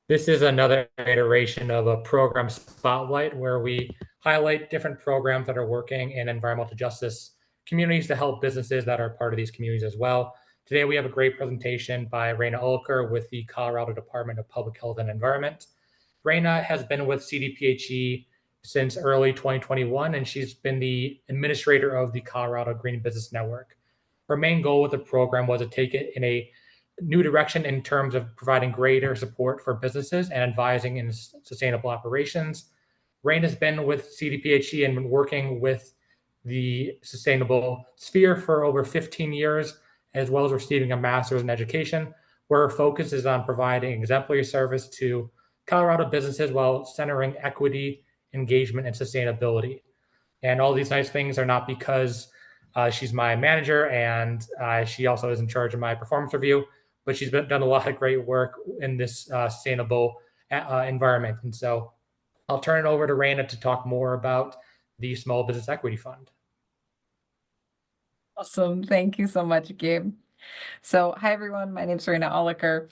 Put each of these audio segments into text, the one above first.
This is another iteration of a program spotlight where we highlight different programs that are working in environmental justice communities to help businesses that are part of these communities as well. Today, we have a great presentation by Rayna Oliker with the Colorado Department of Public Health and Environment. Rayna has been with CDPHE since early 2021, and she's been the administrator of the Colorado Green Business Network. Her main goal with the program was to take it in a new direction in terms of providing greater support for businesses and advising in sustainable operations. Rain has been with CDPHE and been working with the sustainable sphere for over 15 years, as well as receiving a master's in education, where her focus is on providing exemplary service to Colorado businesses while centering equity, engagement, and sustainability. And all these nice things are not because she's my manager and she also is in charge of my performance review, but she's done a lot of great work in this sustainable environment. And so I'll turn it over to Raina to talk more about the Small Business Equity Fund. Awesome. Thank you so much, Gabe. So, hi everyone, my name is Rayna Oliker.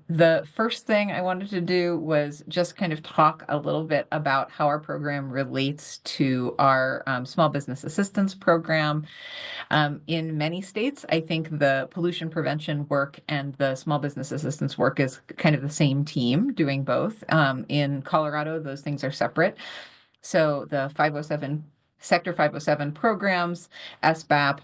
The first thing I wanted to do was just kind of talk a little bit about how our program relates to our small business assistance program. In many states, I think the pollution prevention work and the small business assistance work is kind of the same team doing both. In Colorado, those things are separate. So the 507, Sector 507 programs, SBEF,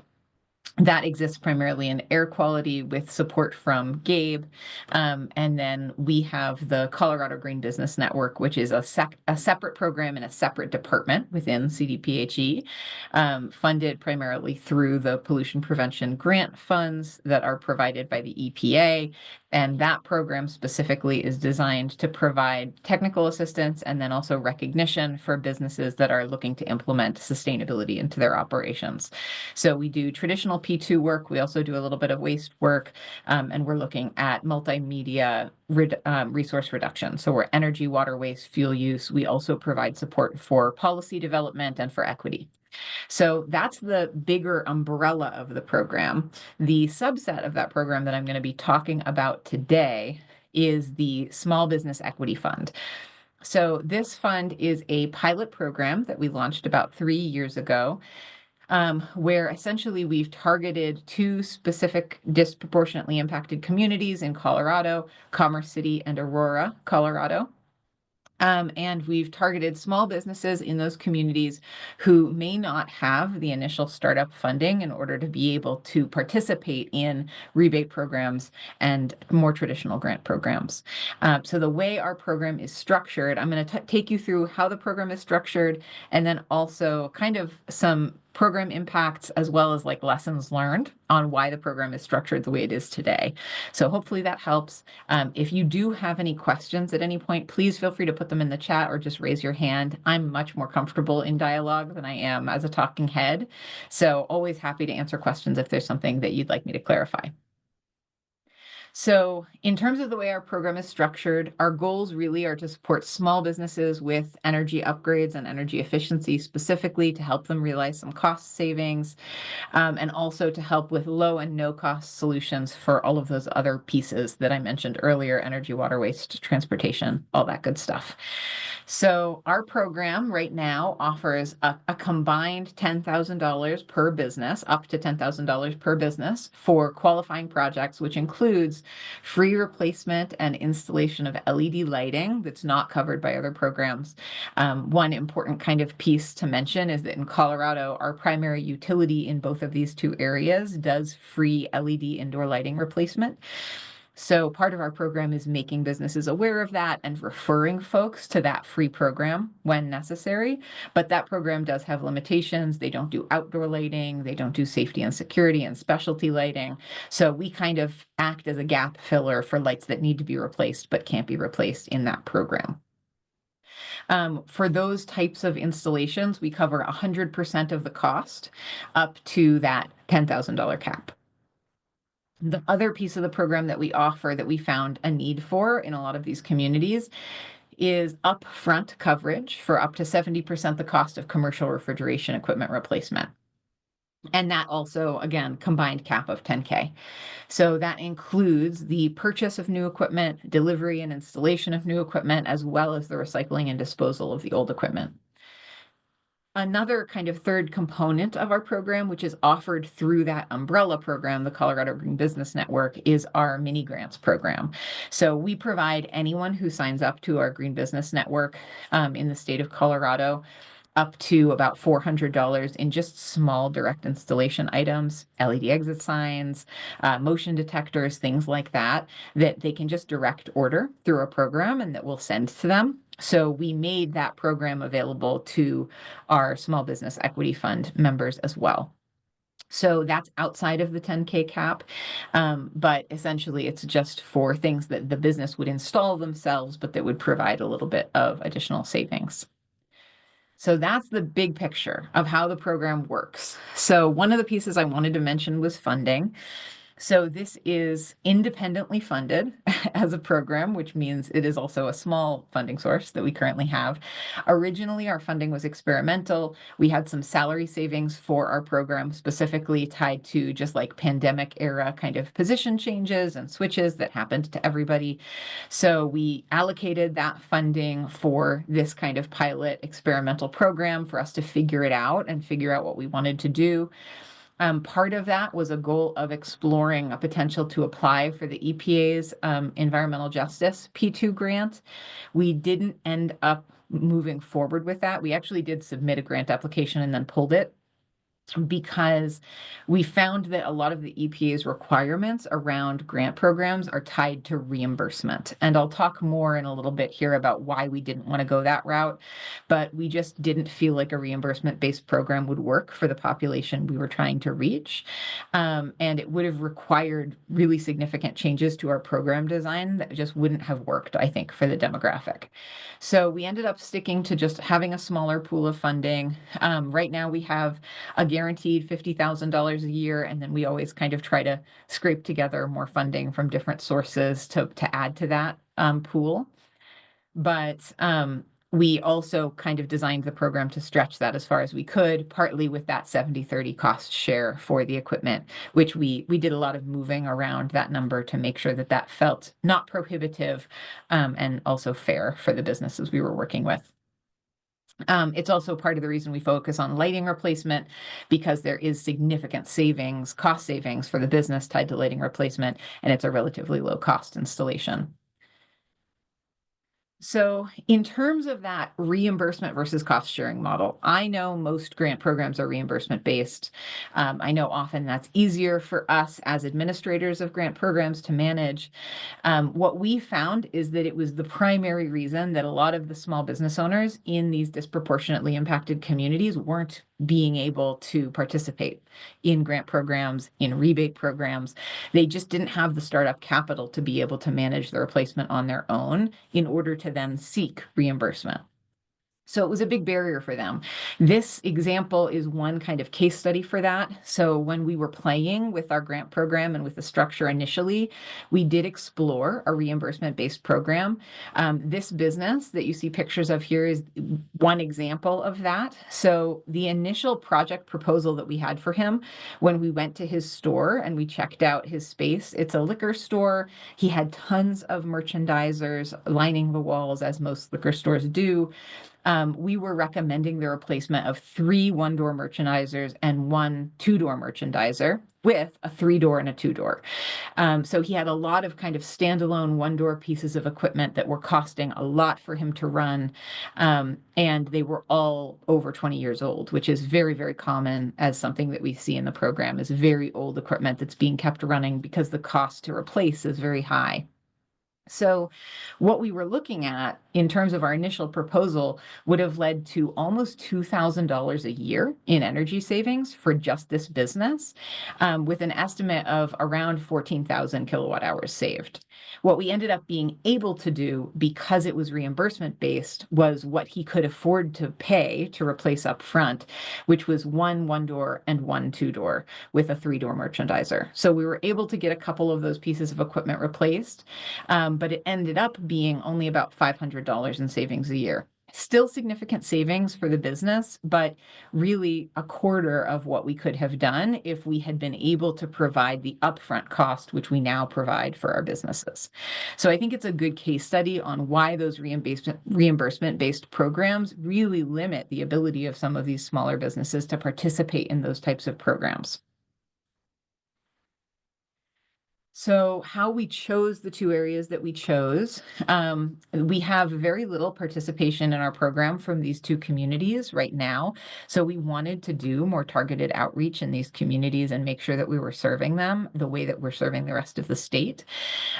that exists primarily in air quality with support from Gabe. And then we have the Colorado Green Business Network, which is a separate program and a separate department within CDPHE, funded primarily through the pollution prevention grant funds that are provided by the EPA. And that program specifically is designed to provide technical assistance and then also recognition for businesses that are looking to implement sustainability into their operations. So we do traditional P2 work. We also do a little bit of waste work, and we're looking at multimedia resource reduction. So we're energy, water, waste, fuel use. We also provide support for policy development and for equity. So that's the bigger umbrella of the program. The subset of that program that I'm going to be talking about today is the Small Business Equity Fund. So this fund is a pilot program that we launched about 3 years ago, where essentially we've targeted 2 specific disproportionately impacted communities in Colorado, Commerce City and Aurora, Colorado. And we've targeted small businesses in those communities who may not have the initial startup funding in order to be able to participate in rebate programs and more traditional grant programs. So the way our program is structured, I'm going to take you through how the program is structured and then also kind of some program impacts as well as like lessons learned on why the program is structured the way it is today. So hopefully that helps. If you do have any questions at any point, please feel free to put them in the chat or just raise your hand. I'm much more comfortable in dialogue than I am as a talking head. So always happy to answer questions if there's something that you'd like me to clarify. So in terms of the way our program is structured, our goals really are to support small businesses with energy upgrades and energy efficiency specifically to help them realize some cost savings, and also to help with low and no cost solutions for all of those other pieces that I mentioned earlier: energy, water, waste, transportation, all that good stuff. So our program right now offers a combined $10,000 per business, up to $10,000 per business for qualifying projects, which includes free replacement and installation of LED lighting that's not covered by other programs. One important kind of piece to mention is that in Colorado, our primary utility in both of these 2 areas does free LED indoor lighting replacement. So part of our program is making businesses aware of that and referring folks to that free program when necessary. But that program does have limitations. They don't do outdoor lighting. They don't do safety and security and specialty lighting. So we kind of act as a gap filler for lights that need to be replaced but can't be replaced in that program. For those types of installations, we cover 100% of the cost up to that $10,000 cap. The other piece of the program that we offer that we found a need for in a lot of these communities is upfront coverage for up to 70% the cost of commercial refrigeration equipment replacement. And that also, again, combined cap of 10K. So that includes the purchase of new equipment, delivery and installation of new equipment, as well as the recycling and disposal of the old equipment. Another kind of third component of our program, which is offered through that umbrella program, the Colorado Green Business Network, is our mini grants program. So we provide anyone who signs up to our Green Business Network in the state of Colorado up to about $400 in just small direct installation items, LED exit signs, motion detectors, things like that, that they can just direct order through a program and that we'll send to them. So we made that program available to our Small Business Equity Fund members as well. So that's outside of the 10K cap, but essentially it's just for things that the business would install themselves, but that would provide a little bit of additional savings. So that's the big picture of how the program works. So one of the pieces I wanted to mention was funding. So this is independently funded as a program, which means it is also a small funding source that we currently have. Originally, our funding was experimental. We had some salary savings for our program, specifically tied to just like pandemic era kind of position changes and switches that happened to everybody. So we allocated that funding for this kind of pilot experimental program for us to figure it out and figure out what we wanted to do. Part of that was a goal of exploring a potential to apply for the EPA's Environmental Justice P2 grant. We didn't end up moving forward with that. We actually did submit a grant application and then pulled it, because we found that a lot of the EPA's requirements around grant programs are tied to reimbursement. And I'll talk more in a little bit here about why we didn't want to go that route, but we just didn't feel like a reimbursement-based program would work for the population we were trying to reach. And it would have required really significant changes to our program design that just wouldn't have worked, I think, for the demographic. So we ended up sticking to just having a smaller pool of funding. Right now we have a guaranteed $50,000 a year, and then we always kind of try to scrape together more funding from different sources to add to that pool. But we also kind of designed the program to stretch that as far as we could, partly with that 70-30 cost share for the equipment, which we did a lot of moving around that number to make sure that that felt not prohibitive and also fair for the businesses we were working with. It's also part of the reason we focus on lighting replacement, because there is significant savings, cost savings for the business tied to lighting replacement, and it's a relatively low cost installation. So in terms of that reimbursement versus cost sharing model, I know most grant programs are reimbursement based. I know often that's easier for us as administrators of grant programs to manage. What we found is that it was the primary reason that a lot of the small business owners in these disproportionately impacted communities weren't being able to participate in grant programs, in rebate programs. They just didn't have the startup capital to be able to manage the replacement on their own in order to then seek reimbursement. So it was a big barrier for them. This example is one kind of case study for that. So when we were playing with our grant program and with the structure initially, we did explore a reimbursement-based program. This business that you see pictures of here is one example of that. So the initial project proposal that we had for him, when we went to his store and we checked out his space, it's a liquor store. He had tons of merchandisers lining the walls, as most liquor stores do. We were recommending the replacement of 3 one-door merchandisers and 1 two-door merchandiser with a 3-door and a 2-door. So he had a lot of kind of standalone one-door pieces of equipment that were costing a lot for him to run. And they were all over 20 years old, which is very, very common as something that we see in the program, is very old equipment that's being kept running because the cost to replace is very high. So what we were looking at in terms of our initial proposal would have led to almost $2,000 a year in energy savings for just this business, with an estimate of around 14,000 kilowatt hours saved. What we ended up being able to do, because it was reimbursement based, was what he could afford to pay to replace up front, which was 1 one-door and 1 two-door with a 3-door merchandiser. So we were able to get a couple of those pieces of equipment replaced. But it ended up being only about $500 in savings a year. Still still significant savings for the business, but really a quarter of what we could have done if we had been able to provide the upfront cost, which we now provide for our businesses. So I think it's a good case study on why those reimbursement-based programs really limit the ability of some of these smaller businesses to participate in those types of programs. So how we chose the two areas that we chose, we have very little participation in our program from these two communities right now. So we wanted to do more targeted outreach in these communities and make sure that we were serving them the way that we're serving the rest of the state.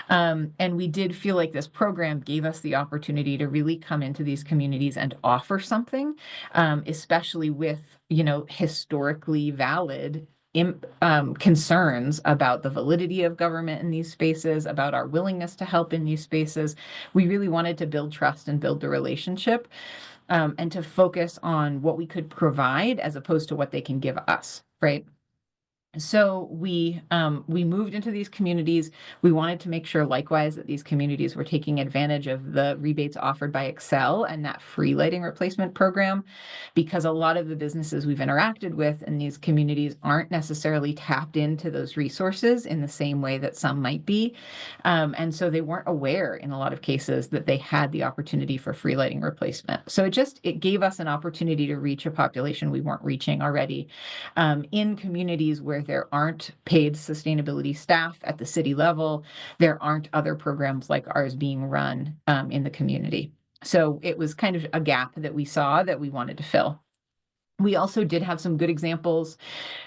And we did feel like this program gave us the opportunity to really come into these communities and offer something, especially with, historically valid concerns about the validity of government in these spaces, about our willingness to help in these spaces. We really wanted to build trust and build the relationship, and to focus on what we could provide as opposed to what they can give us, right? So we moved into these communities. We wanted to make sure, likewise, that these communities were taking advantage of the rebates offered by Excel and that free lighting replacement program, because a lot of the businesses we've interacted with in these communities aren't necessarily tapped into those resources in the same way that some might be. And so they weren't aware in a lot of cases that they had the opportunity for free lighting replacement. So it gave us an opportunity to reach a population we weren't reaching already, in communities where there aren't paid sustainability staff at the city level. There aren't other programs like ours being run in the community. So it was kind of a gap that we saw that we wanted to fill. We also did have some good examples.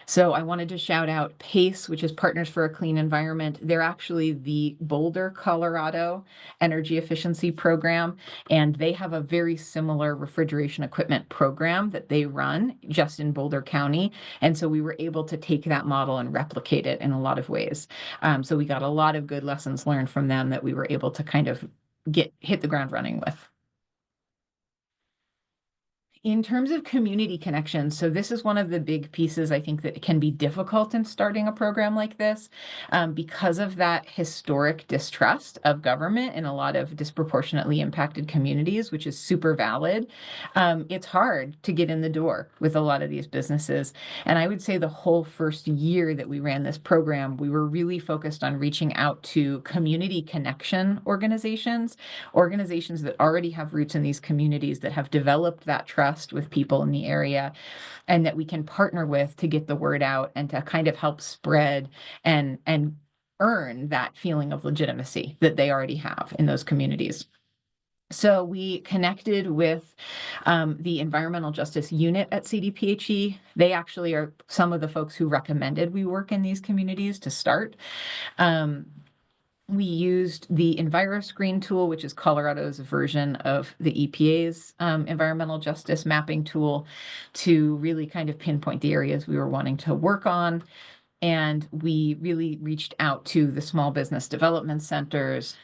So I wanted to shout out PACE, which is Partners for a Clean Environment. They're actually the Boulder, Colorado energy efficiency program, and they have a very similar refrigeration equipment program that they run just in Boulder County. And so we were able to take that model and replicate it in a lot of ways. So we got a lot of good lessons learned from them that we were able to kind of hit the ground running with. In terms of community connections, so this is one of the big pieces I think that can be difficult in starting a program like this, because of that historic distrust of government in a lot of disproportionately impacted communities, which is super valid. It's hard to get in the door with a lot of these businesses. And I would say the whole first year that we ran this program, we were really focused on reaching out to community connection organizations that already have roots in these communities, that have developed that trust with people in the area, and that we can partner with to get the word out and to kind of help spread and earn that feeling of legitimacy that they already have in those communities. So we connected with the Environmental Justice Unit at CDPHE. They actually are some of the folks who recommended we work in these communities to start. We used the EnviroScreen tool, which is Colorado's version of the EPA's environmental justice mapping tool, to really kind of pinpoint the areas we were wanting to work on. And we really reached out to the small business development centers.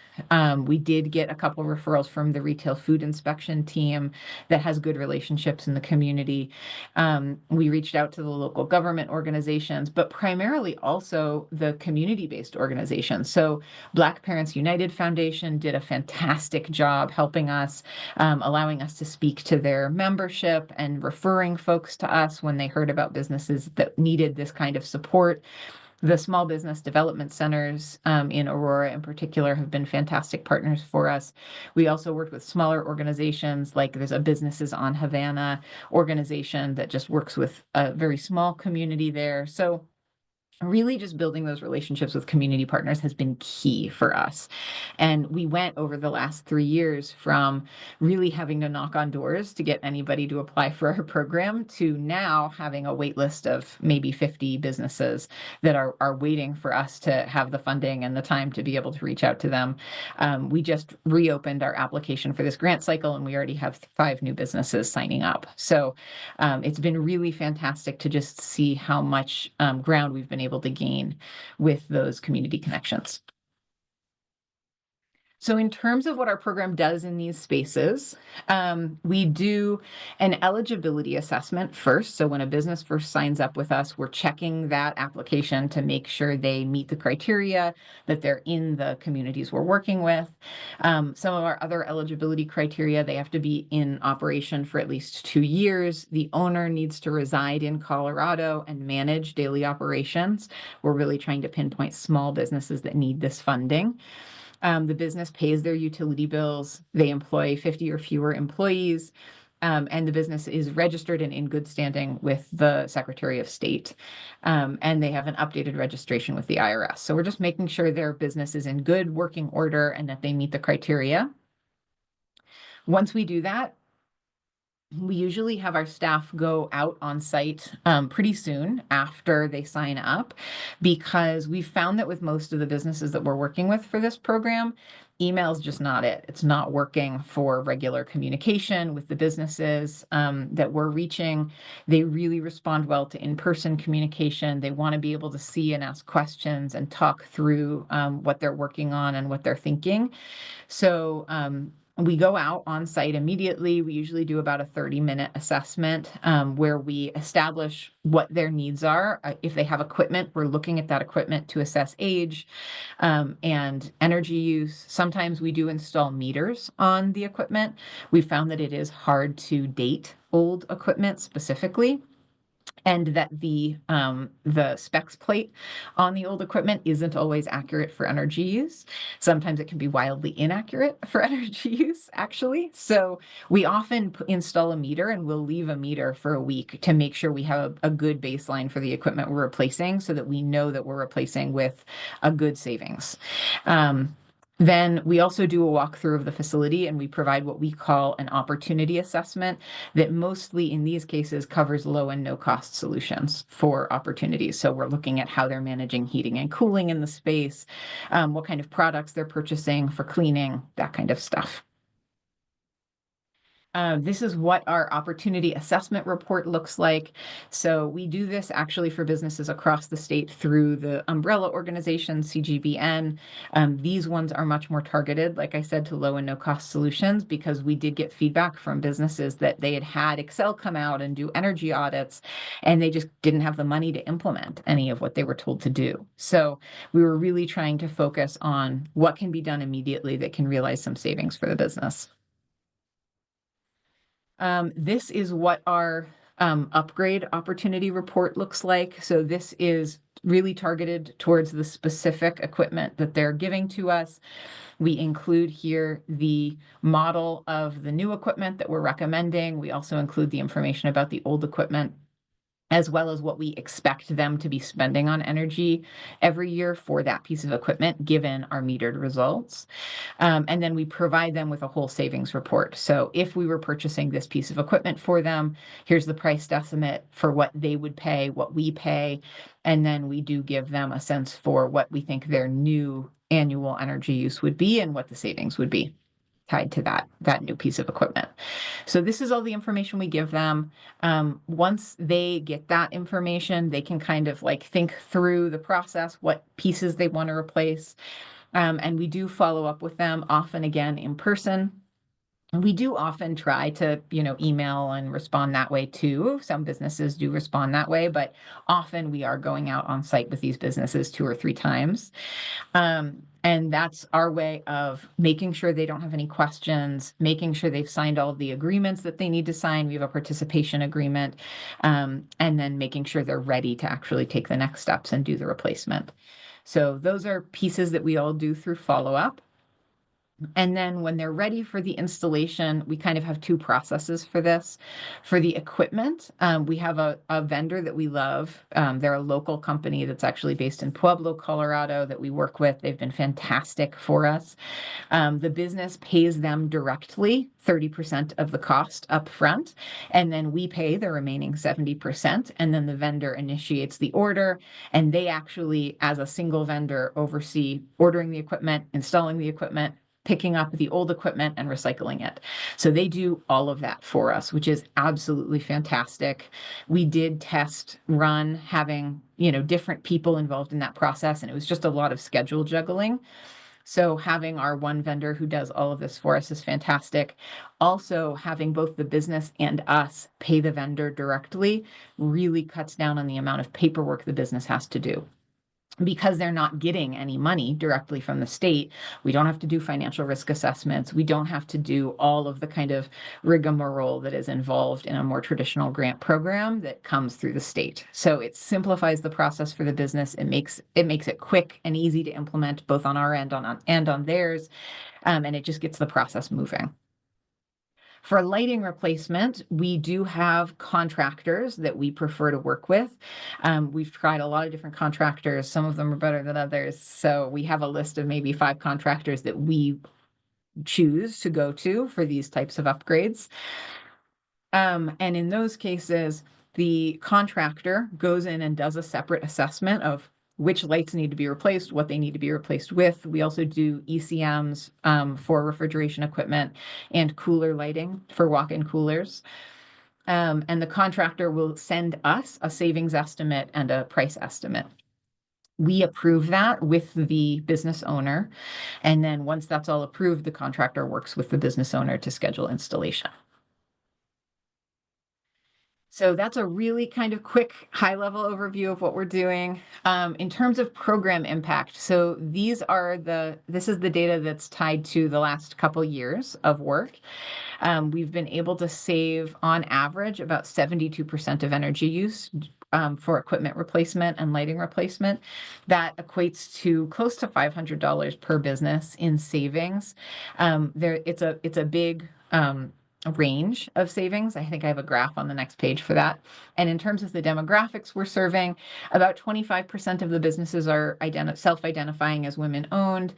We did get a couple referrals from the retail food inspection team that has good relationships in the community. We reached out to the local government organizations, but primarily also the community-based organizations. So Black Parents United Foundation did a fantastic job helping us, allowing us to speak to their membership and referring folks to us when they heard about businesses that needed this kind of support. The small business development centers in Aurora in particular have been fantastic partners for us. We also worked with smaller organizations, like there's a Businesses on Havana organization that just works with a very small community there. So really just building those relationships with community partners has been key for us. And we went over the last 3 years from really having to knock on doors to get anybody to apply for our program to now having a wait list of maybe 50 businesses that are waiting for us to have the funding and the time to be able to reach out to them. We just reopened our application for this grant cycle, and we already have 5 new businesses signing up. So it's been really fantastic to just see how much ground we've been able to gain with those community connections. So in terms of what our program does in these spaces, we do an eligibility assessment first. So when a business first signs up with us, we're checking that application to make sure they meet the criteria, that they're in the communities we're working with. Some of our other eligibility criteria, they have to be in operation for at least 2 years. The owner needs to reside in Colorado and manage daily operations. We're really trying to pinpoint small businesses that need this funding. The business pays their utility bills. They employ 50 or fewer employees, and the business is registered and in good standing with the Secretary of State, and they have an updated registration with the IRS. So we're just making sure their business is in good working order and that they meet the criteria. Once we do that, we usually have our staff go out on site pretty soon after they sign up, because we've found that with most of the businesses that we're working with for this program, email is just not it. It's not working for regular communication with the businesses that we're reaching. They really respond well to in-person communication. They want to be able to see and ask questions and talk through what they're working on and what they're thinking. So we go out on site immediately. We usually do about a 30-minute assessment where we establish what their needs are. If they have equipment, we're looking at that equipment to assess age and energy use. Sometimes we do install meters on the equipment. We found that it is hard to date old equipment specifically, and that the specs plate on the old equipment isn't always accurate for energy use. Sometimes it can be wildly inaccurate for energy use, actually. So we often install a meter, and we'll leave a meter for a week to make sure we have a good baseline for the equipment we're replacing, so that we know that we're replacing with a good savings. Then we also do a walkthrough of the facility, and we provide what we call an opportunity assessment that mostly in these cases covers low and no cost solutions for opportunities. So we're looking at how they're managing heating and cooling in the space, what kind of products they're purchasing for cleaning, that kind of stuff. This is what our opportunity assessment report looks like. So we do this actually for businesses across the state through the umbrella organization, CGBN. These ones are much more targeted, like I said, to low and no cost solutions, because we did get feedback from businesses that they had Excel come out and do energy audits, and they just didn't have the money to implement any of what they were told to do. So we were really trying to focus on what can be done immediately that can realize some savings for the business. This is what our upgrade opportunity report looks like. So this is really targeted towards the specific equipment that they're giving to us. We include here the model of the new equipment that we're recommending. We also include the information about the old equipment, as well as what we expect them to be spending on energy every year for that piece of equipment, given our metered results. And then we provide them with a whole savings report. So if we were purchasing this piece of equipment for them, here's the price estimate for what they would pay, what we pay, and then we do give them a sense for what we think their new annual energy use would be and what the savings would be tied to that new piece of equipment. So this is all the information we give them. Once they get that information, they can kind of like think through the process, what pieces they want to replace. And we do follow up with them often, again, in person. We do often try to, email and respond that way too. Some businesses do respond that way, but often we are going out on site with these businesses 2 or 3 times. And that's our way of making sure they don't have any questions, making sure they've signed all the agreements that they need to sign. We have a participation agreement, and then making sure they're ready to actually take the next steps and do the replacement. So those are pieces that we all do through follow-up. And then when they're ready for the installation, we kind of have 2 processes for this. For the equipment, we have a vendor that we love. They're a local company that's actually based in Pueblo, Colorado, that we work with. They've been fantastic for us. The business pays them directly 30% of the cost up front, and then we pay the remaining 70%, and then the vendor initiates the order, and they actually, as a single vendor, oversee ordering the equipment, installing the equipment, picking up the old equipment and recycling it. So they do all of that for us, which is absolutely fantastic. We did test run having, different people involved in that process, and it was just a lot of schedule juggling. So having our one vendor who does all of this for us is fantastic. Also, having both the business and us pay the vendor directly really cuts down on the amount of paperwork the business has to do. Because they're not getting any money directly from the state, we don't have to do financial risk assessments. We don't have to do all of the kind of rigmarole that is involved in a more traditional grant program that comes through the state. So it simplifies the process for the business. It makes it quick and easy to implement, both on our end and on theirs, and it just gets the process moving. For lighting replacement, we do have contractors that we prefer to work with. We've tried a lot of different contractors. Some of them are better than others. So we have a list of maybe 5 contractors that we choose to go to for these types of upgrades. And in those cases, the contractor goes in and does a separate assessment of which lights need to be replaced, what they need to be replaced with. We also do ECMs for refrigeration equipment and cooler lighting for walk-in coolers. And the contractor will send us a savings estimate and a price estimate. We approve that with the business owner. And then once that's all approved, the contractor works with the business owner to schedule installation. So that's a really kind of quick high-level overview of what we're doing. In terms of program impact, so this is the data that's tied to the last couple years of work. We've been able to save on average about 72% of energy use for equipment replacement and lighting replacement. That equates to close to $500 per business in savings. It's a big range of savings. I think I have a graph on the next page for that. And in terms of the demographics we're serving, about 25% of the businesses are self-identifying as women-owned.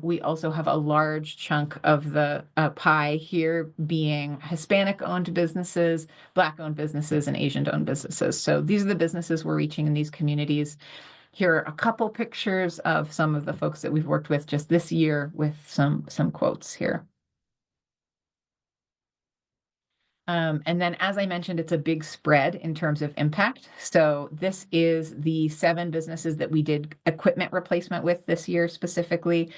We also have a large chunk of the pie here being Hispanic-owned businesses, Black-owned businesses, and Asian-owned businesses. So these are the businesses we're reaching in these communities. Here are a couple pictures of some of the folks that we've worked with just this year with some quotes here. And then, as I mentioned, it's a big spread in terms of impact. So this is the 7 businesses that we did equipment replacement with this year specifically.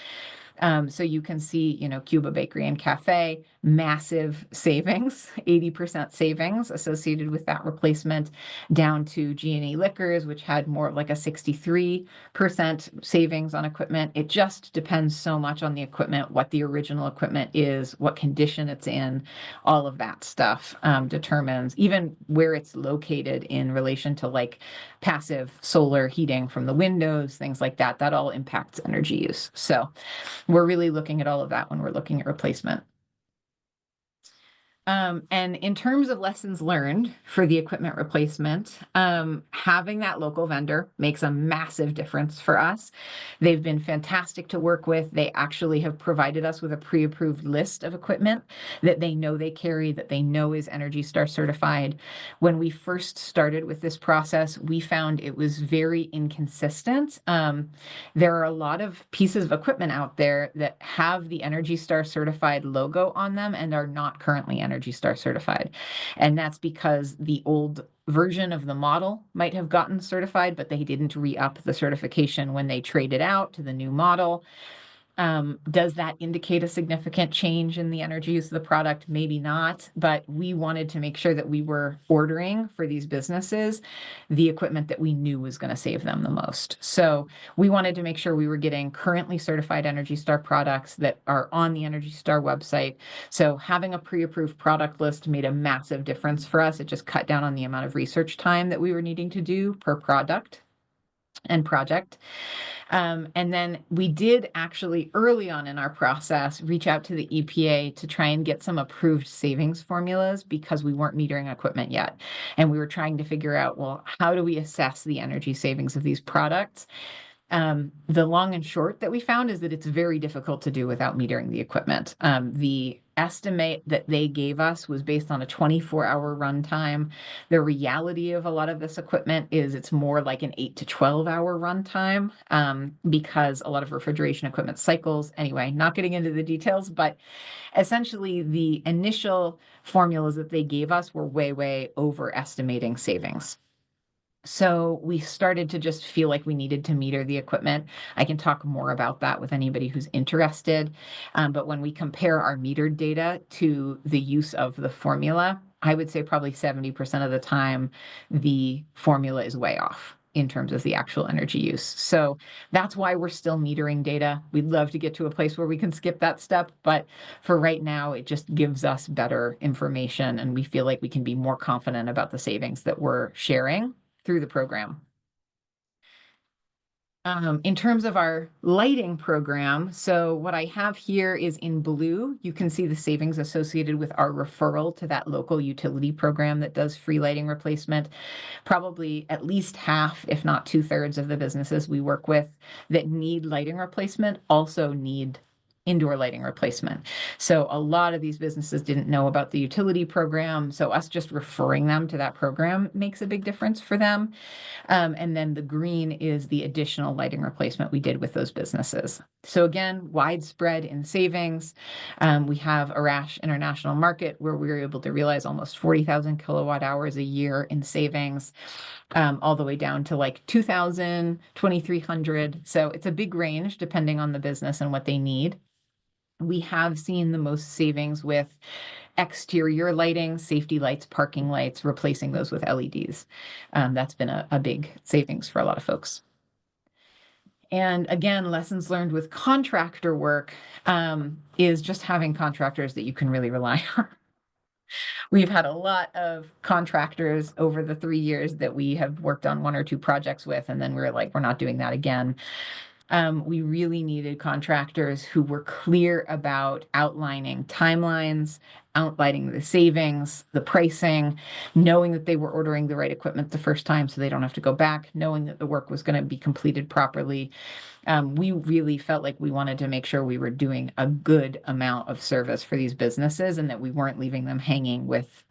So you can see, Cuba Bakery and Cafe, massive savings, 80% savings associated with that replacement, down to G&E Liquors, which had more like a 63% savings on equipment. It just depends so much on the equipment, what the original equipment is, what condition it's in, all of that stuff determines even where it's located in relation to like passive solar heating from the windows, things like that. That all impacts energy use. So we're really looking at all of that when we're looking at replacement. And in terms of lessons learned for the equipment replacement, having that local vendor makes a massive difference for us. They've been fantastic to work with. They actually have provided us with a pre-approved list of equipment that they know they carry, that they know is ENERGY STAR certified. When we first started with this process, we found it was very inconsistent. There are a lot of pieces of equipment out there that have the ENERGY STAR certified logo on them and are not currently ENERGY STAR certified. And that's because the old version of the model might have gotten certified, but they didn't re-up the certification when they traded out to the new model. Does that indicate a significant change in the energy use of the product? Maybe not, but we wanted to make sure that we were ordering for these businesses the equipment that we knew was going to save them the most. So we wanted to make sure we were getting currently certified ENERGY STAR products that are on the ENERGY STAR website. So having a pre-approved product list made a massive difference for us. It just cut down on the amount of research time that we were needing to do per product and project. And then we did actually early on in our process reach out to the EPA to try and get some approved savings formulas because we weren't metering equipment yet. And we were trying to figure out, well, how do we assess the energy savings of these products? The long and short that we found is that it's very difficult to do without metering the equipment. The estimate that they gave us was based on a 24-hour runtime. The reality of a lot of this equipment is it's more like an 8 to 12-hour runtime because a lot of refrigeration equipment cycles. Anyway, not getting into the details, but essentially the initial formulas that they gave us were way overestimating savings. So we started to just feel like we needed to meter the equipment. I can talk more about that with anybody who's interested. But when we compare our metered data to the use of the formula, I would say probably 70% of the time, the formula is way off in terms of the actual energy use. So that's why we're still metering data. We'd love to get to a place where we can skip that step, but for right now, it just gives us better information, and we feel like we can be more confident about the savings that we're sharing through the program. In terms of our lighting program, so what I have here is in blue, you can see the savings associated with our referral to that local utility program that does free lighting replacement. Probably at least half, if not 2/3 of the businesses we work with that need lighting replacement also need indoor lighting replacement. So a lot of these businesses didn't know about the utility program. So us just referring them to that program makes a big difference for them. And then the green is the additional lighting replacement we did with those businesses. So again, widespread in savings. We have Arash International Market where we were able to realize almost 40,000 kilowatt hours a year in savings, all the way down to like 2,000, 2,300. So it's a big range depending on the business and what they need. We have seen the most savings with exterior lighting, safety lights, parking lights, replacing those with LEDs. That's been a big savings for a lot of folks. And again, lessons learned with contractor work is just having contractors that you can really rely on. We've had a lot of contractors over the 3 years that we have worked on 1 or 2 projects with, and then we were like, we're not doing that again. We really needed contractors who were clear about outlining timelines, outlining the savings, the pricing, knowing that they were ordering the right equipment the first time so they don't have to go back, knowing that the work was going to be completed properly. We really felt like we wanted to make sure we were doing a good amount of service for these businesses and that we weren't leaving them hanging with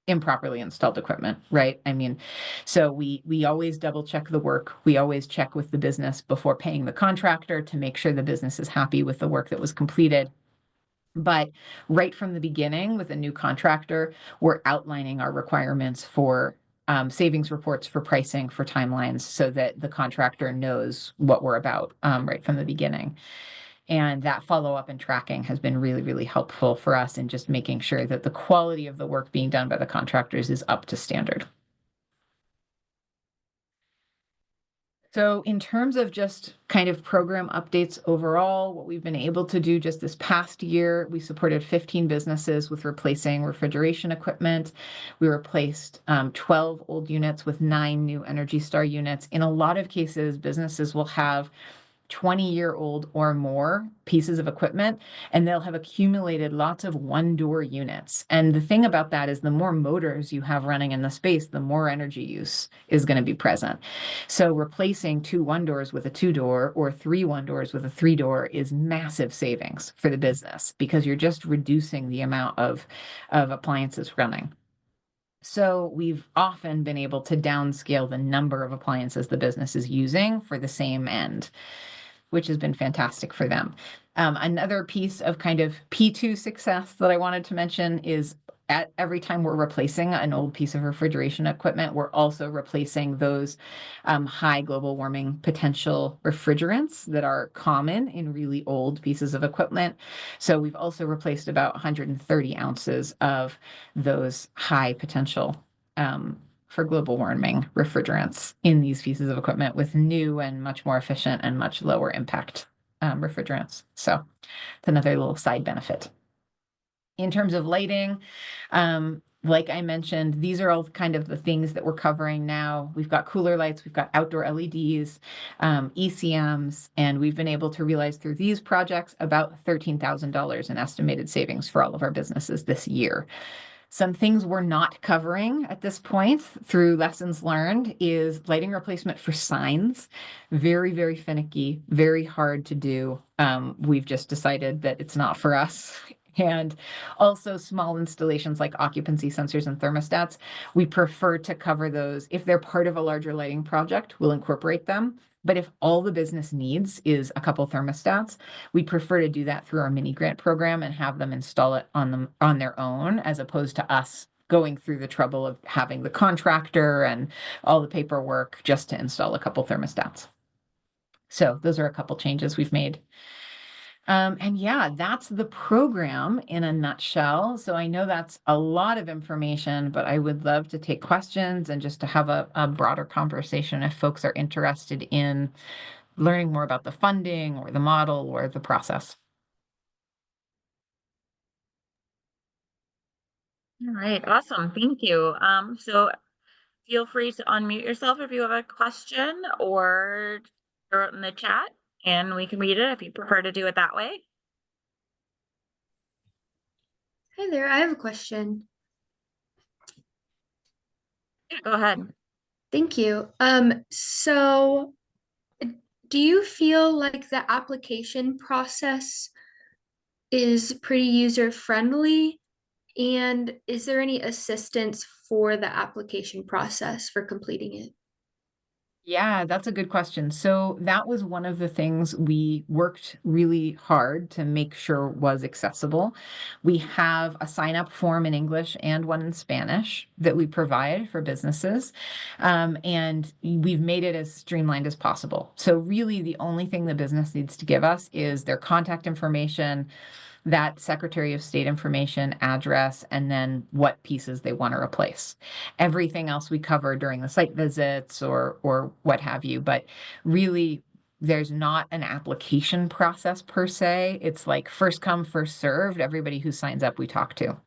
improperly installed equipment, right? I mean, so we always double check the work. We always check with the business before paying the contractor to make sure the business is happy with the work that was completed. But right from the beginning with a new contractor, we're outlining our requirements for savings reports, for pricing, for timelines, so that the contractor knows what we're about right from the beginning. And that follow-up and tracking has been really, really helpful for us in just making sure that the quality of the work being done by the contractors is up to standard. So in terms of just kind of program updates overall, what we've been able to do just this past year, we supported 15 businesses with replacing refrigeration equipment. We replaced 12 old units with 9 new Energy Star units. In a lot of cases, businesses will have 20-year-old or more pieces of equipment, and they'll have accumulated lots of one-door units. And the thing about that is the more motors you have running in the space, the more energy use is going to be present. So replacing 2 one-doors with a 2-door or 3 one-doors with a 3-door is massive savings for the business because you're just reducing the amount of appliances running. So we've often been able to downscale the number of appliances the business is using for the same end, which has been fantastic for them. Another piece of kind of P2 success that I wanted to mention is at every time we're replacing an old piece of refrigeration equipment, we're also replacing those high global warming potential refrigerants that are common in really old pieces of equipment. So we've also replaced about 130 ounces of those high potential for global warming refrigerants in these pieces of equipment with new and much more efficient and much lower impact refrigerants. So it's another little side benefit. In terms of lighting, like I mentioned, these are all kind of the things that we're covering now. We've got cooler lights, we've got outdoor LEDs, ECMs, and we've been able to realize through these projects about $13,000 in estimated savings for all of our businesses this year. Some things we're not covering at this point through lessons learned is lighting replacement for signs. Very, very finicky, very hard to do. We've just decided that it's not for us. And also small installations like occupancy sensors and thermostats. We prefer to cover those. If they're part of a larger lighting project, we'll incorporate them. But if all the business needs is a couple thermostats, we prefer to do that through our mini grant program and have them install it on their own, as opposed to us going through the trouble of having the contractor and all the paperwork just to install a couple thermostats. So those are a couple changes we've made. And yeah, that's the program in a nutshell. So I know that's a lot of information, but I would love to take questions and just to have a broader conversation if folks are interested in learning more about the funding or the model or the process. All right, awesome. Thank you. So feel free to unmute yourself if you have a question or throw it in the chat and we can read it if you prefer to do it that way. Hi there, I have a question. Yeah, go ahead. Thank you. So do you feel like the application process is pretty user friendly? And is there any assistance for the application process for completing it? Yeah, that's a good question. So that was one of the things we worked really hard to make sure was accessible. We have a sign up form in English and one in Spanish that we provide for businesses. And we've made it as streamlined as possible. So really the only thing the business needs to give us is their contact information, that Secretary of State information, address, and then what pieces they want to replace. Everything else we cover during the site visits or what have you. But really, there's not an application process per se. It's like first come, first served. Everybody who signs up, we talk to.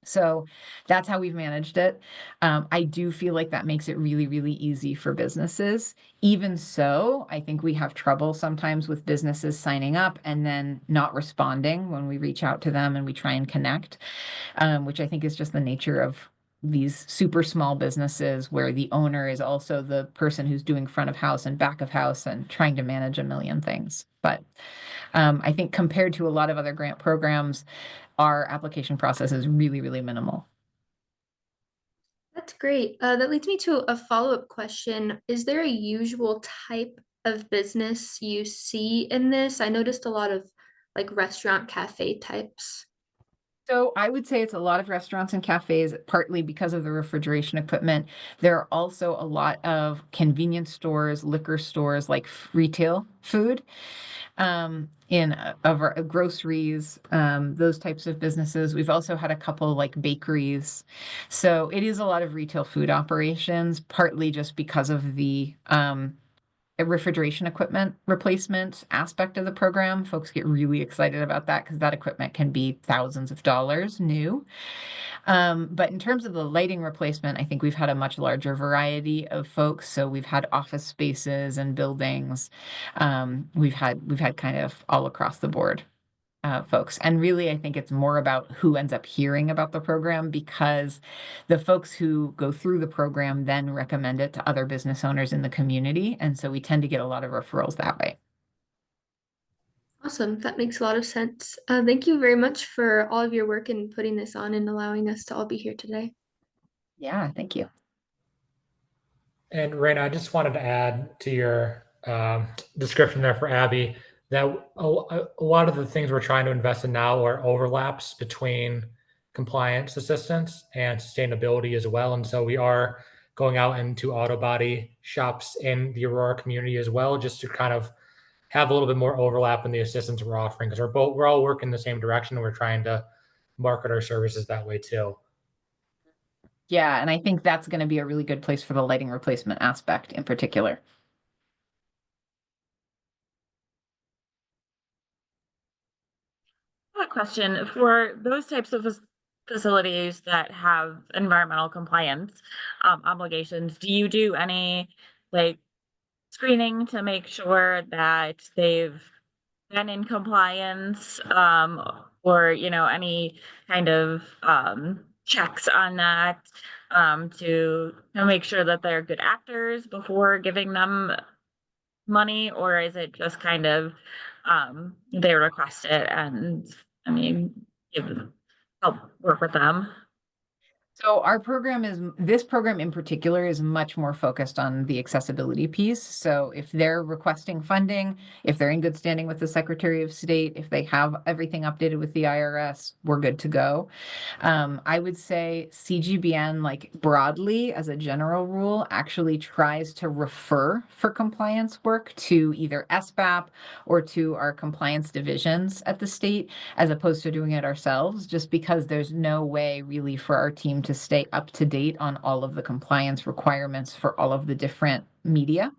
So that's how we've managed it. I do feel like that makes it really, really easy for businesses. Even so, I think we have trouble sometimes with businesses signing up and then not responding when we reach out to them and we try and connect, which I think is just the nature of these super small businesses where the owner is also the person who's doing front of house and back of house and trying to manage a million things. But I think compared to a lot of other grant programs, our application process is really, really minimal. That's great. That leads me to a follow-up question. Is there a usual type of business you see in this? I noticed a lot of like restaurant cafe types. So I would say it's a lot of restaurants and cafes, partly because of the refrigeration equipment. There are also a lot of convenience stores, liquor stores, like retail food, in groceries, those types of businesses. We've also had a couple like bakeries. So it is a lot of retail food operations, partly just because of the a refrigeration equipment replacement aspect of the program. Folks get really excited about that because that equipment can be thousands of dollars new. But in terms of the lighting replacement, I think we've had a much larger variety of folks. So we've had office spaces and buildings. We've had kind of all across the board. Folks. And really, I think it's more about who ends up hearing about the program because the folks who go through the program then recommend it to other business owners in the community. And so we tend to get a lot of referrals that way. Awesome. That makes a lot of sense. Thank you very much for all of your work in putting this on and allowing us to all be here today. Yeah, thank you. And Rayna, I just wanted to add to your description there for Abby that a lot of the things we're trying to invest in now are overlaps between compliance assistance and sustainability as well. And so we are going out into auto body shops in the Aurora community as well, just to kind of have a little bit more overlap in the assistance we're offering because we're all working the same direction and we're trying to market our services that way too. Yeah, and I think that's going to be a really good place for the lighting replacement aspect in particular. A question for those types of facilities that have environmental compliance obligations. Do you do any like screening to make sure that they've been in compliance, or any kind of checks on that, to make sure that they're good actors before giving them money, or is it just kind of they request it and I mean give help work with them? So this program in particular is much more focused on the accessibility piece. So if they're requesting funding, if they're in good standing with the Secretary of State, if they have everything updated with the IRS, we're good to go. I would say CGBN, like broadly as a general rule, actually tries to refer for compliance work to either SBAP or to our compliance divisions at the state, as opposed to doing it ourselves, just because there's no way really for our team to stay up to date on all of the compliance requirements for all of the different media.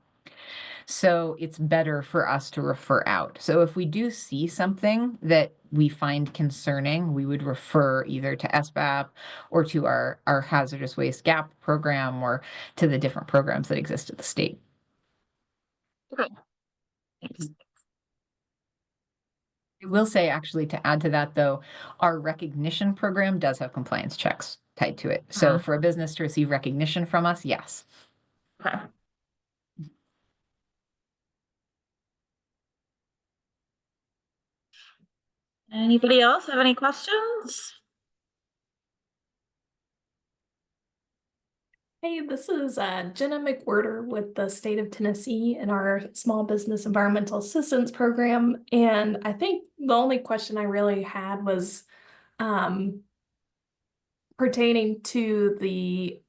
So it's better for us to refer out. So if we do see something that we find concerning, we would refer either to SBAP or to our hazardous waste gap program or to the different programs that exist at the state. Okay. Thanks. I will say, actually, to add to that, though, our recognition program does have compliance checks tied to it. So for a business to receive recognition from us, yes. Okay. Anybody else have any questions? Hey, this is Jenna McWhirter with the state of Tennessee in our Small Business Environmental Assistance Program. And I think the only question I really had was pertaining to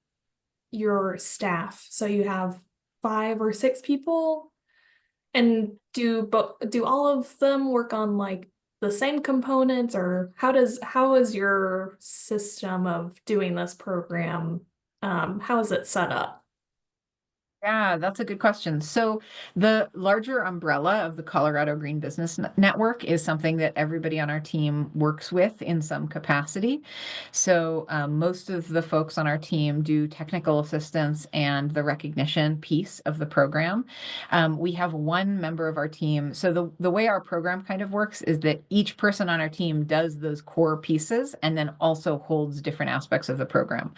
your staff. So you have 5 or 6 people, and do all of them work on like the same components, or how is your system of doing this program? How is it set up? Yeah, that's a good question. So the larger umbrella of the Colorado Green Business Network is something that everybody on our team works with in some capacity. So most of the folks on our team do technical assistance and the recognition piece of the program. We have one member of our team. So the way our program kind of works is that each person on our team does those core pieces and then also holds different aspects of the program.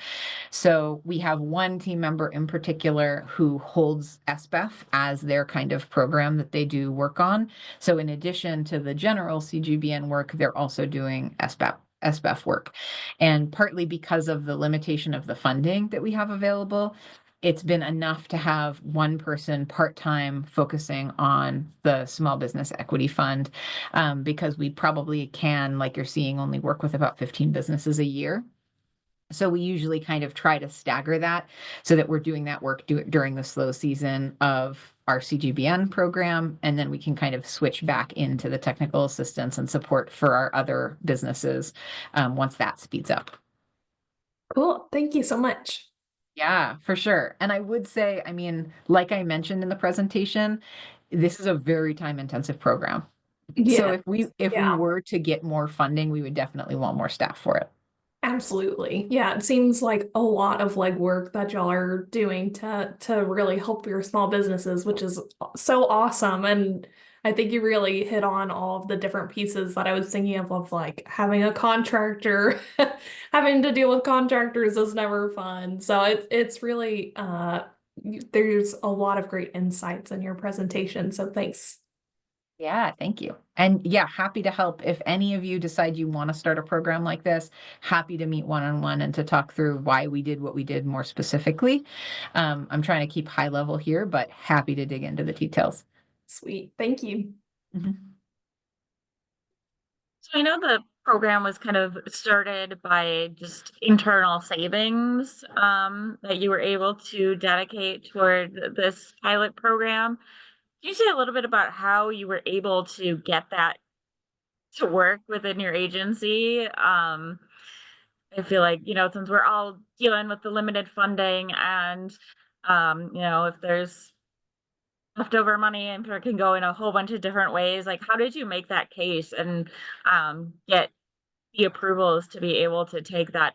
So we have one team member in particular who holds SBEF as their kind of program that they do work on. So in addition to the general CGBN work, they're also doing SBEF work. And partly because of the limitation of the funding that we have available, it's been enough to have one person part-time focusing on the Small Business Equity Fund, because we probably can, like you're seeing, only work with about 15 businesses a year. So we usually kind of try to stagger that so that we're doing that work during the slow season of our CGBN program, and then we can kind of switch back into the technical assistance and support for our other businesses once that speeds up. Cool. Thank you so much. Yeah, for sure. And I would say, I mean, like I mentioned in the presentation, this is a very time-intensive program. So if we were to get more funding, we would definitely want more staff for it. Absolutely. Yeah, it seems like a lot of legwork that y'all are doing to really help your small businesses, which is so awesome. And I think you really hit on all of the different pieces that I was thinking of like having a contractor. Having to deal with contractors is never fun. So it's really there's a lot of great insights in your presentation. So thanks. Yeah, thank you. And yeah, happy to help. If any of you decide you want to start a program like this, happy to meet one-on-one and to talk through why we did what we did more specifically. I'm trying to keep high level here, but happy to dig into the details. Sweet. Thank you. Mm-hmm. So I know the program was kind of started by just internal savings that you were able to dedicate toward this pilot program. Can you say a little bit about how you were able to get that to work within your agency? I feel like, since we're all dealing with the limited funding and, if there's leftover money and it can go in a whole bunch of different ways, like how did you make that case and get the approvals to be able to take that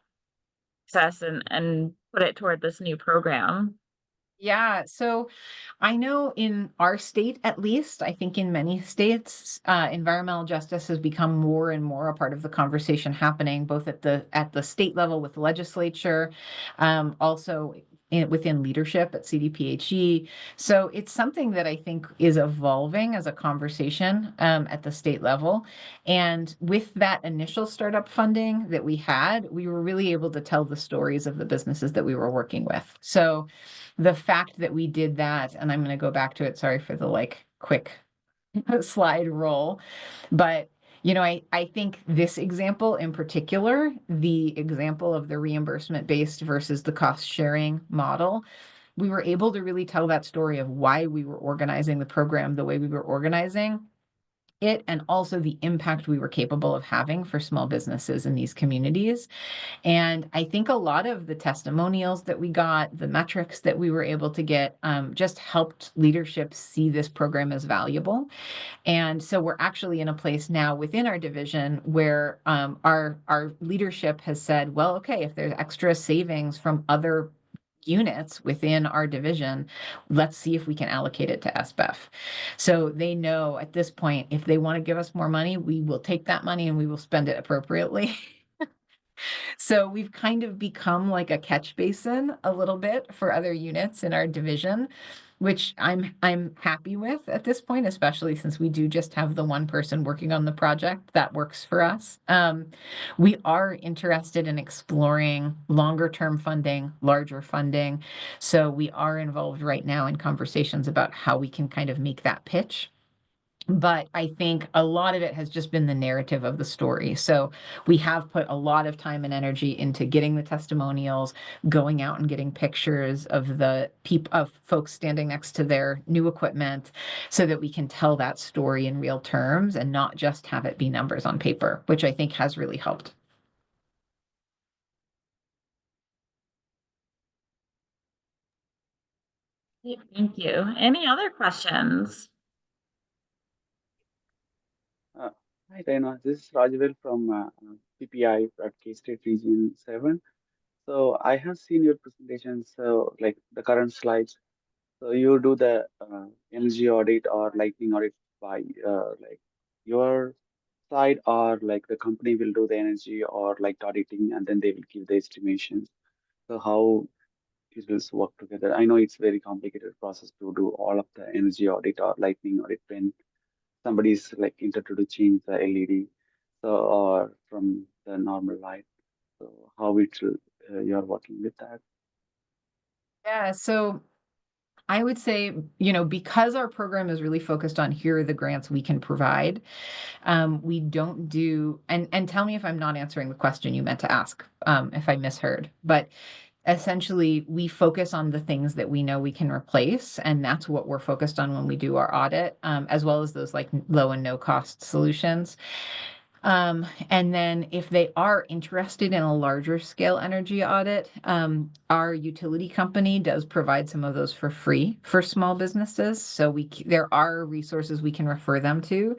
success and put it toward this new program? Yeah, so I know in our state, at least, I think in many states, environmental justice has become more and more a part of the conversation happening, both at the state level with the legislature, also within leadership at CDPHE. So it's something that I think is evolving as a conversation at the state level. And with that initial startup funding that we had, we were really able to tell the stories of the businesses that we were working with. So the fact that we did that, and I'm going to go back to it, sorry for the quick slide roll, but I think this example in particular, the example of the reimbursement-based versus the cost-sharing model, we were able to really tell that story of why we were organizing the program the way we were organizing it, and also the impact we were capable of having for small businesses in these communities. And I think a lot of the testimonials that we got, the metrics that we were able to get, just helped leadership see this program as valuable. And so we're actually in a place now within our division where our leadership has said, well, okay, if there's extra savings from other units within our division, let's see if we can allocate it to SBEF. So they know at this point, if they want to give us more money, we will take that money and we will spend it appropriately. So we've kind of become like a catch basin a little bit for other units in our division, which I'm happy with at this point, especially since we do just have the one person working on the project that works for us. We are interested in exploring longer term funding, larger funding. So we are involved right now in conversations about how we can kind of make that pitch. But I think a lot of it has just been the narrative of the story. So we have put a lot of time and energy into getting the testimonials, going out and getting pictures of of folks standing next to their new equipment so that we can tell that story in real terms and not just have it be numbers on paper, which I think has really helped. Thank you. Any other questions? Hi, Rayna. This is Rajavel from PPI at K-State Region 7. So I have seen your presentation, so like the current slides. So you do the energy audit or lightning audit by like your side, or like the company will do the energy or like auditing and then they will give the estimations. So how it will work together? I know it's very complicated process to do all of the energy audit or lightning audit when somebody's like interested to change the LED, so or from the normal light. So how it will, you're working with that? Yeah, so I would say, because our program is really focused on here are the grants we can provide, we don't do, and tell me if I'm not answering the question you meant to ask, if I misheard, but essentially we focus on the things that we know we can replace, and that's what we're focused on when we do our audit, as well as those like low and no cost solutions. And then if they are interested in a larger scale energy audit, our utility company does provide some of those for free for small businesses. So there are resources we can refer them to.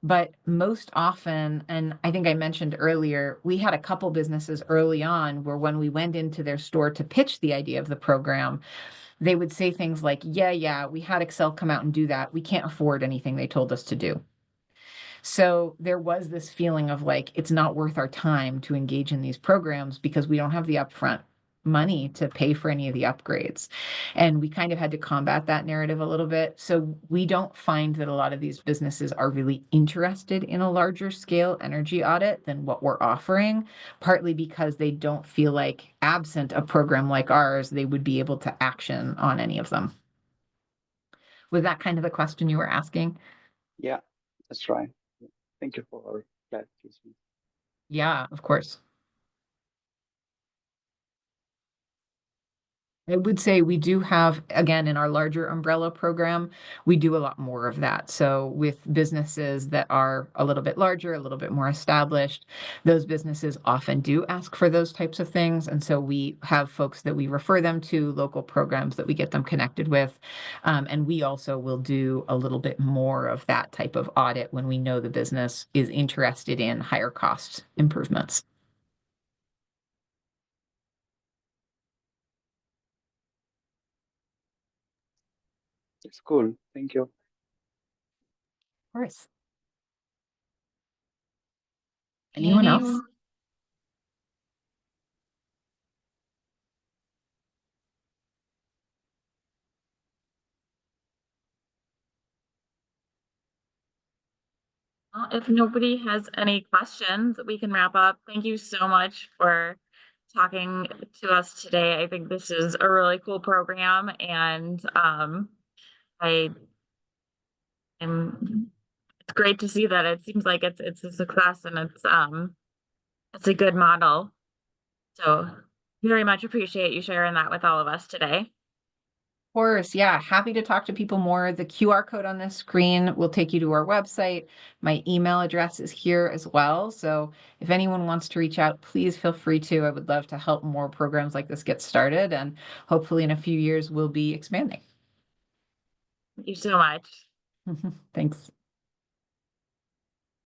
But most often, and I think I mentioned earlier, we had a couple businesses early on where when we went into their store to pitch the idea of the program, they would say things like, yeah, we had Excel come out and do that. We can't afford anything they told us to do. So there was this feeling of like, it's not worth our time to engage in these programs because we don't have the upfront money to pay for any of the upgrades. And we kind of had to combat that narrative a little bit. So we don't find that a lot of these businesses are really interested in a larger scale energy audit than what we're offering, partly because they don't feel like absent a program like ours, they would be able to action on any of them. Was that kind of the question you were asking? Yeah, that's right. Thank you for clarification. Yeah, of course. I would say we do have, again, in our larger umbrella program, we do a lot more of that. So with businesses that are a little bit larger, a little bit more established, those businesses often do ask for those types of things. And so we have folks that we refer them to, local programs that we get them connected with. And we also will do a little bit more of that type of audit when we know the business is interested in higher cost improvements. It's cool. Thank you. Of course. Anyone else? if nobody has any questions, we can wrap up. Thank you so much for talking to us today. I think this is a really cool program, and I am. It's great to see that it seems like it's a success, and it's a good model. So very much appreciate you sharing that with all of us today. Of course, yeah, happy to talk to people more. The QR code on this screen will take you to our website. My email address is here as well. So if anyone wants to reach out, please feel free to. I would love to help more programs like this get started, and hopefully in a few years we'll be expanding. Thank you so much. Thanks.